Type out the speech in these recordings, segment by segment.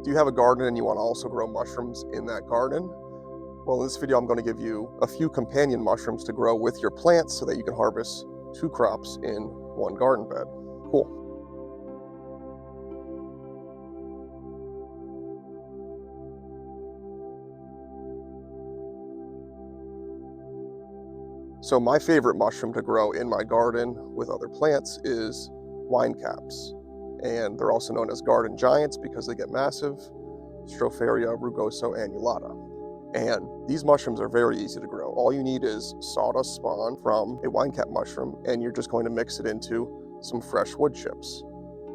Do you have a garden and you want to also grow mushrooms in that garden? Well, in this video, I'm going to give you a few companion mushrooms to grow with your plants so that you can harvest 2 crops in one garden bed. Cool. So my favorite mushroom to grow in my garden with other plants is wine caps. And they're also known as garden giants because they get massive. Stropharia rugosa annulata. And these mushrooms are very easy to grow. All you need is sawdust spawn from a wine cap mushroom, and you're just going to mix it into some fresh wood chips.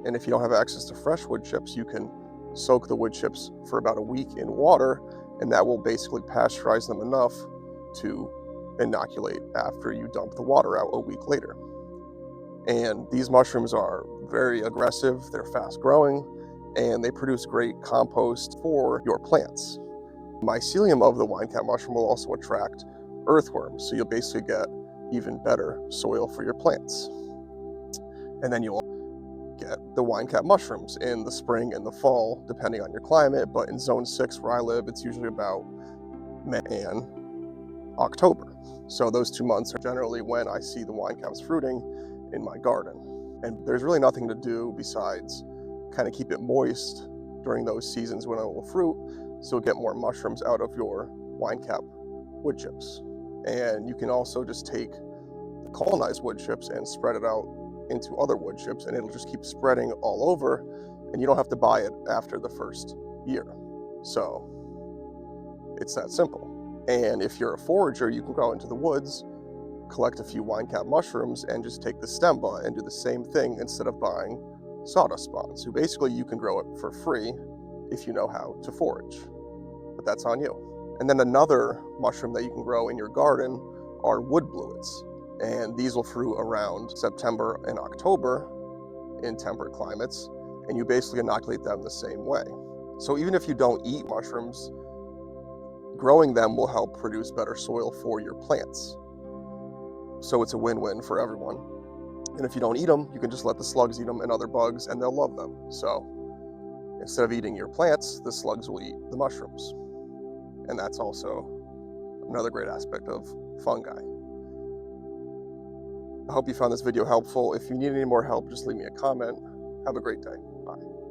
And if you don't have access to fresh wood chips, you can soak the wood chips for about a week in water, and that will basically pasteurize them enough to inoculate after you dump the water out a week later. And these mushrooms are very aggressive, they're fast growing, and they produce great compost for your plants. Mycelium of the wine cap mushroom will also attract earthworms, so you'll basically get even better soil for your plants. And then you'll get the wine cap mushrooms in the spring and the fall, depending on your climate, but in zone 6 where I live, it's usually about May and October. So those 2 months are generally when I see the wine caps fruiting in my garden. And there's really nothing to do besides kind of keep it moist during those seasons when it will fruit, so you'll get more mushrooms out of your wine cap wood chips. And you can also just take the colonized wood chips and spread it out into other wood chips, and it'll just keep spreading all over, and you don't have to buy it after the first year. So it's that simple. And if you're a forager, you can go into the woods, collect a few wine cap mushrooms, and just take the stem bud and do the same thing instead of buying sawdust spawn. So basically you can grow it for free if you know how to forage, but that's on you. And then another mushroom that you can grow in your garden are wood bluets, and these will fruit around September and October in temperate climates, and you basically inoculate them the same way. So even if you don't eat mushrooms, growing them will help produce better soil for your plants. So it's a win-win for everyone. And if you don't eat them, you can just let the slugs eat them and other bugs, and they'll love them. So instead of eating your plants, the slugs will eat the mushrooms. And that's also another great aspect of fungi. I hope you found this video helpful. If you need any more help, just leave me a comment. Have a great day. Bye.